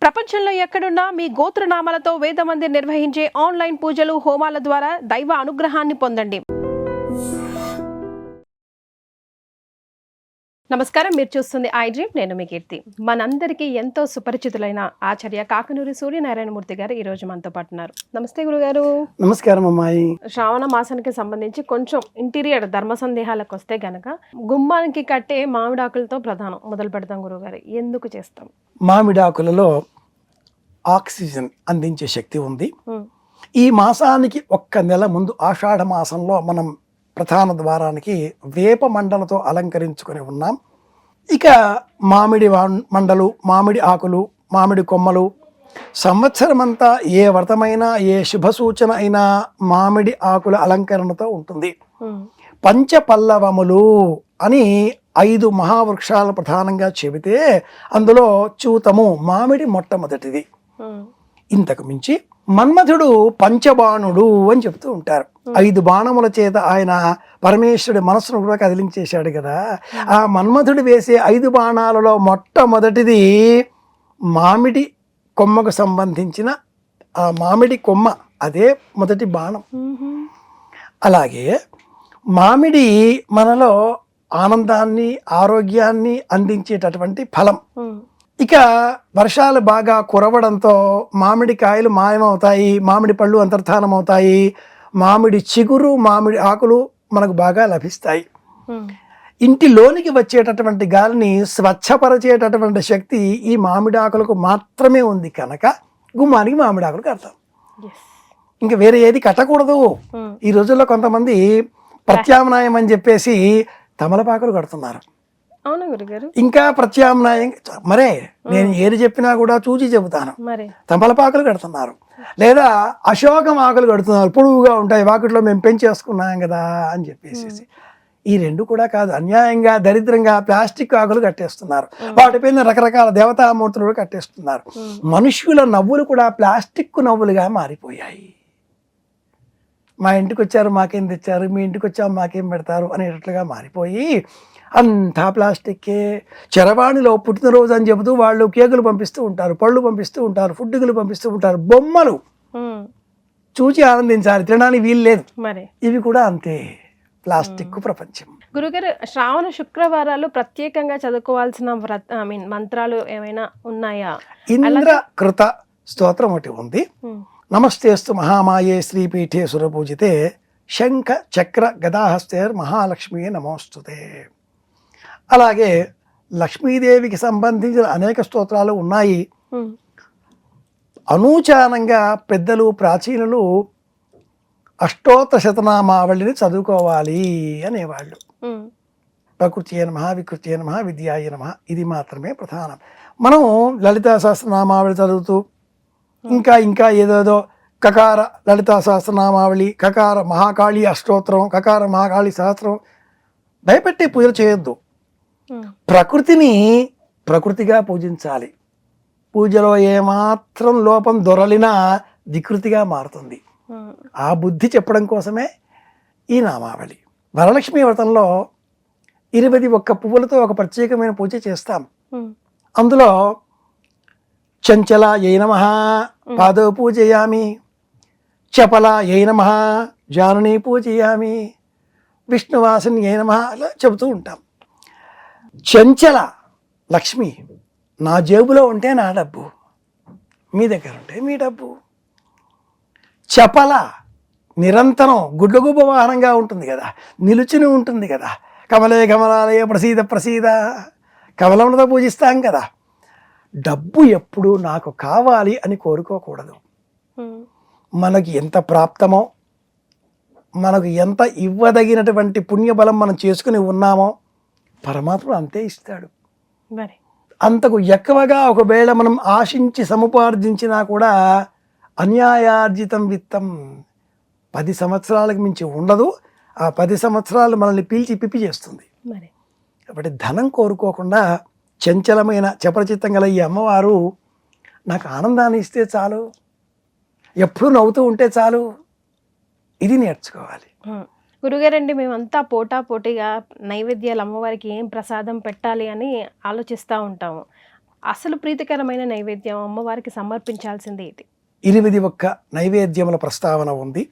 ప్రపంచంలో ఎక్కడున్నా మీ గోత్రనామాలతో వేదమందిర్ నిర్వహించే ఆన్లైన్ పూజలు హోమాల ద్వారా దైవ అనుగ్రహాన్ని పొందండి. నమస్కారం, మీరు చూస్తుంది ఐడ్రీమ్. నేను మీ కీర్తి. మనందరికీ ఎంతో సుపరిచితులైన ఆచార్య కాకనూరి సూర్యనారాయణమూర్తి గారు ఈ రోజు మనతో పాటు ఉన్నారు. నమస్తే గురుగారు. నమస్కారం అమ్మాయి. శ్రావణ మాసానికి సంబంధించి కొంచెం ఇంటీరియర్ ధర్మ సందేహాలకు వస్తే గనక గుమ్మానికి కట్టే మామిడాకులతో ప్రధానం మొదలు పెడతాం గురుగారు. ఎందుకు చేస్తాం? మామిడాకులలో ఆక్సిజన్ అందించే శక్తి ఉంది. ఈ మాసానికి ఒక్క నెల ముందు ఆషాఢ మాసంలో మనం ప్రధాన ద్వారానికి వేప మండలతో అలంకరించుకొని ఉన్నాం. ఇక మామిడి మండలు, మామిడి ఆకులు, మామిడి కొమ్మలు, సంవత్సరమంతా ఏ వ్రతమైనా ఏ శుభ సూచన అయినా మామిడి ఆకుల అలంకరణతో ఉంటుంది. పంచపల్లవములు అని 5 మహావృక్షాలు ప్రధానంగా చెబితే అందులో చూతము మామిడి మొట్టమొదటిది. ఇంతకు మించి మన్మథుడు పంచబాణుడు అని చెప్తూ ఉంటారు. 5 బాణముల చేత ఆయన పరమేశ్వరుడి మనస్సును కూడా కదిలించేశాడు కదా. ఆ మన్మథుడు వేసే 5 బాణాలలో మొట్టమొదటిది మామిడి కొమ్మకు సంబంధించిన ఆ మామిడి కొమ్మ, అదే మొదటి బాణం. అలాగే మామిడి మనలో ఆనందాన్ని, ఆరోగ్యాన్ని అందించేటటువంటి ఫలం. ఇక వర్షాలు బాగా కురవడంతో మామిడి కాయలు మాయమవుతాయి, మామిడి పళ్ళు అంతర్ధానం అవుతాయి, మామిడి చిగురు, మామిడి ఆకులు మనకు బాగా లభిస్తాయి. ఇంటిలోనికి వచ్చేటటువంటి గాలిని స్వచ్ఛపరిచేటటువంటి శక్తి ఈ మామిడి ఆకులకు మాత్రమే ఉంది కనుక గుమ్మానికి మామిడి ఆకులు కడతాం. ఇంకా వేరే ఏది కట్టకూడదు. ఈ రోజుల్లో కొంతమంది ప్రత్యామ్నాయం అని చెప్పేసి తమలపాకులు కడుతున్నారు. ఇంకా ప్రత్యామ్నాయం మరే నేను ఏది చెప్పినా కూడా చూచి చెబుతాను. తమలపాకులు కడుతున్నారు, లేదా అశోకం ఆకులు కడుతున్నారు. పొడువుగా ఉంటాయి, వాకిట్లో మేము పెంచేసుకున్నాం కదా అని చెప్పేసి. ఈ 2 కూడా కాదు, అన్యాయంగా దరిద్రంగా ప్లాస్టిక్ ఆకులు కట్టేస్తున్నారు. వాటిపైన రకరకాల దేవతామూర్తులు కూడా కట్టేస్తున్నారు. మనుష్యుల నవ్వులు కూడా ప్లాస్టిక్ నవ్వులుగా మారిపోయాయి. మా ఇంటికి వచ్చారు మాకేం తెచ్చారు, మీ ఇంటికి వచ్చాము మాకేం పెడతారు అనేటట్లుగా మారిపోయి అంతా ప్లాస్టిక్కే. చరవాణిలో పుట్టినరోజు అని చెబుతూ వాళ్ళు కేకులు పంపిస్తూ ఉంటారు, పళ్ళు పంపిస్తూ ఉంటారు, ఫుడ్డుగులు పంపిస్తూ ఉంటారు, బొమ్మలు చూచి ఆనందించాలి, తినడానికి వీలు లేదు. ఇవి కూడా అంతే, ప్లాస్టిక్ ప్రపంచం. గురుగారు, శ్రావణ శుక్రవారాలు ప్రత్యేకంగా చదువుకోవాల్సిన మంత్రాలు ఏమైనా ఉన్నాయా? ఇంద్ర కృత స్తోత్రం ఒకటి ఉంది. నమస్తేస్తు మహామాయే శ్రీపీఠే సురపూజితే శంఖ చక్ర గదాహస్తేర్ మహాలక్ష్మీ నమోస్తుతే. అలాగే లక్ష్మీదేవికి సంబంధించిన అనేక స్తోత్రాలు ఉన్నాయి. అనూచానంగా పెద్దలు, ప్రాచీనులు అష్టోత్తర శతనామావళిని చదువుకోవాలి అనేవాళ్ళు. ప్రకృతి నమః, వికృతి నమః, విద్యాయ నమః, ఇది మాత్రమే ప్రధానం. మనం లలితా సహస్రనామావళి చదువుతూ ఇంకా ఏదేదో కకార లలితా సహస్రనామావళి, కకార మహాకాళి అష్టోత్తరం, కకార మహాకాళి సహస్రం భయపెట్టి పూజలు చేయొద్దు. ప్రకృతిని ప్రకృతిగా పూజించాలి. పూజలో ఏమాత్రం లోపం దొరలినా వికృతిగా మారుతుంది. ఆ బుద్ధి చెప్పడం కోసమే ఈ నామావళి. వరలక్ష్మి వ్రతంలో 21 పువ్వులతో ఒక ప్రత్యేకమైన పూజ చేస్తాం. అందులో చంచలాయై నమః పాదో పూజయామి, చపలాయై నమః జానుని పూజయామి, విష్ణువాసిన్యై నమః అలా చెబుతూ ఉంటాం. చంచల లక్ష్మి, నా జేబులో ఉంటే నా డబ్బు, మీ దగ్గర ఉంటే మీ డబ్బు. చపల నిరంతరం గుడ్లగూబ వాహనంగా ఉంటుంది కదా, నిలుచుని ఉంటుంది కదా. కమలే కమలాలయ ప్రసీద ప్రసీద, కమలములతో పూజిస్తాం కదా. డబ్బు ఎప్పుడు నాకు కావాలి అని కోరుకోకూడదు. మనకి ఎంత ప్రాప్తమో, మనకు ఎంత ఇవ్వదగినటువంటి పుణ్యబలం మనం చేసుకుని ఉన్నామో పరమాత్ముడు అంతే ఇస్తాడు. అంతకు ఎక్కువగా ఒకవేళ మనం ఆశించి సముపార్జించినా కూడా అన్యాయార్జితం విత్తం 10 సంవత్సరాలకు మించి ఉండదు. ఆ 10 సంవత్సరాలు మనల్ని పీల్చి పిప్పి చేస్తుంది. కాబట్టి ధనం కోరుకోకుండా చంచలమైన చపరచిత్తం గల ఈ అమ్మవారు నాకు ఆనందాన్ని ఇస్తే చాలు, ఎప్పుడు నవ్వుతూ ఉంటే చాలు, ఇది నేర్చుకోవాలి. గురుగారండి, మేమంతా పోటీగా నైవేద్యాలు అమ్మవారికి ఏం ప్రసాదం పెట్టాలి అని ఆలోచిస్తూ ఉంటాము. అసలు ప్రీతికరమైన నైవేద్యం అమ్మవారికి సమర్పించాల్సింది ఇది. 21 నైవేద్యముల ప్రస్తావన ఉంది.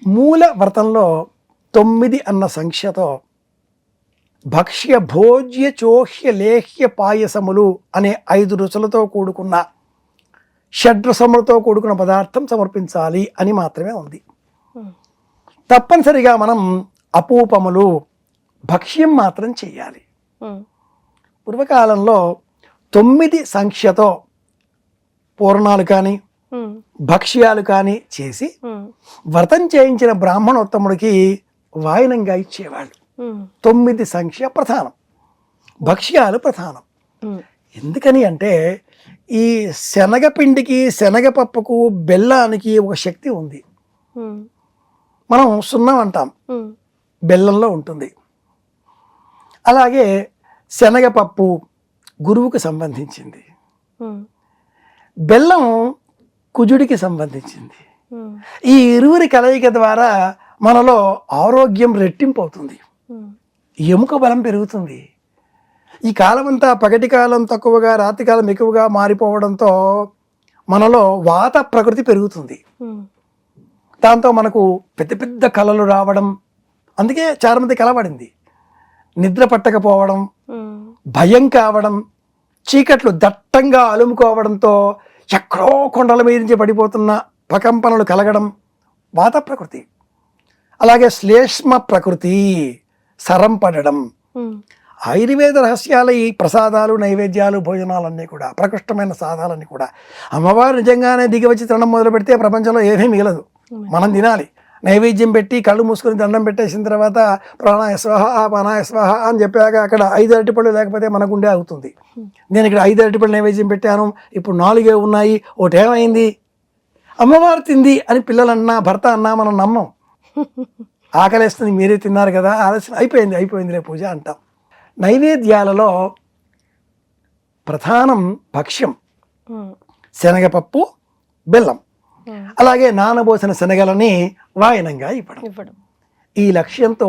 మూల వ్రతంలో 9 అన్న సంఖ్యతో భక్ష్య భోజ్య చోహ్య లేహ్య పాయసములు అనే 5 రుచులతో కూడుకున్న షడ్రసములతో కూడుకున్న పదార్థం సమర్పించాలి అని మాత్రమే ఉంది. తప్పనిసరిగా మనం అపూపములు భక్ష్యం మాత్రం చేయాలి. పూర్వకాలంలో 9 సంఖ్యతో పూర్ణాలు కానీ భక్ష్యాలు కానీ చేసి వ్రతం చేయించిన బ్రాహ్మణోత్తముడికి వాయనంగా ఇచ్చేవాళ్ళు. 9 సంఖ్య ప్రధానం, భక్ష్యాలు ప్రధానం. ఎందుకని అంటే ఈ శనగపిండికి శనగపప్పుకు బెల్లానికి ఒక శక్తి ఉంది. మనం సున్నం అంటాం, బెల్లంలో ఉంటుంది. అలాగే శనగపప్పు గురువుకు సంబంధించింది, బెల్లం కుజుడికి సంబంధించింది. ఈ ఇరువురి కలయిక ద్వారా మనలో ఆరోగ్యం రెట్టింపు అవుతుంది, ఎముక బలం పెరుగుతుంది. ఈ కాలమంతా పగటి కాలం తక్కువగా రాత్రి కాలం ఎక్కువగా మారిపోవడంతో మనలో వాత ప్రకృతి పెరుగుతుంది. దాంతో మనకు పెద్ద పెద్ద కళలు రావడం, అందుకే చాలా మంది కలబడింది, నిద్ర పట్టకపోవడం, భయం కావడం, చీకట్లు దట్టంగా అలుముకోవడంతో ఎక్కడో కొండల మీద నుంచి పడిపోతున్న ప్రకంపనలు కలగడం వాత ప్రకృతి. అలాగే శ్లేష్మ ప్రకృతి సరం పడడం. ఆయుర్వేద రహస్యాల ఈ ప్రసాదాలు నైవేద్యాలు భోజనాలన్నీ కూడా ప్రకృష్టమైన సాధాలన్నీ కూడా అమ్మవారు నిజంగానే దిగి వచ్చి తినడం మొదలు పెడితే ప్రపంచంలో ఏమీ మిగలదు. మనం తినాలి. నైవేద్యం పెట్టి కళ్ళు మూసుకొని దండం పెట్టేసిన తర్వాత ప్రాణాయ స్వాహ ప్రాణాయ స్వాహ అని చెప్పాక అక్కడ 5 అరటిపళ్ళు లేకపోతే మన గుండె అవుతుంది. నేను ఇక్కడ 5 అరటిపళ్ళు నైవేద్యం పెట్టాను, ఇప్పుడు 4 ఉన్నాయి, ఒకటి ఏమైంది, అమ్మవారు తింది అని పిల్లలన్నా భర్త అన్నా మనం నమ్మం. ఆకలేస్తుంది, మీరే తిన్నారు కదా, ఆలస్యం అయిపోయిందిలే పూజ అంటాం. నైవేద్యాలలో ప్రధానం భక్ష్యం, శనగపప్పు, బెల్లం, అలాగే నానబోసిన శనగలని వాయనంగా ఇవ్వడం. ఈ లక్ష్యంతో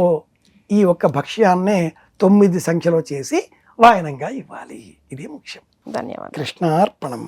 ఈ ఒక్క భక్ష్యాన్నే 9 సంఖ్యలో చేసి వాయనంగా ఇవ్వాలి. ఇది ముఖ్యం. ధన్యవాదాలు. కృష్ణార్పణం.